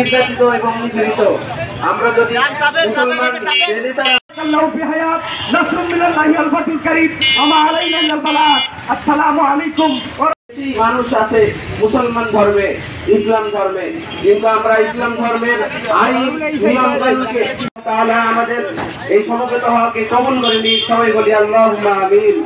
নির্যাতিত এবং নিপীড়িত। আমরা যদি মুসলমান মানুষ আছে মুসলমান ধর্মে, ইসলাম ধর্মে, কিন্তু আমরা ইসলাম ধর্মের আইন নিয়মকে তাহলে আমাদের এই সমবেত হওয়াকে কবুল করে নিই। সবাই বলি আল্লাহুম্মা আমিন।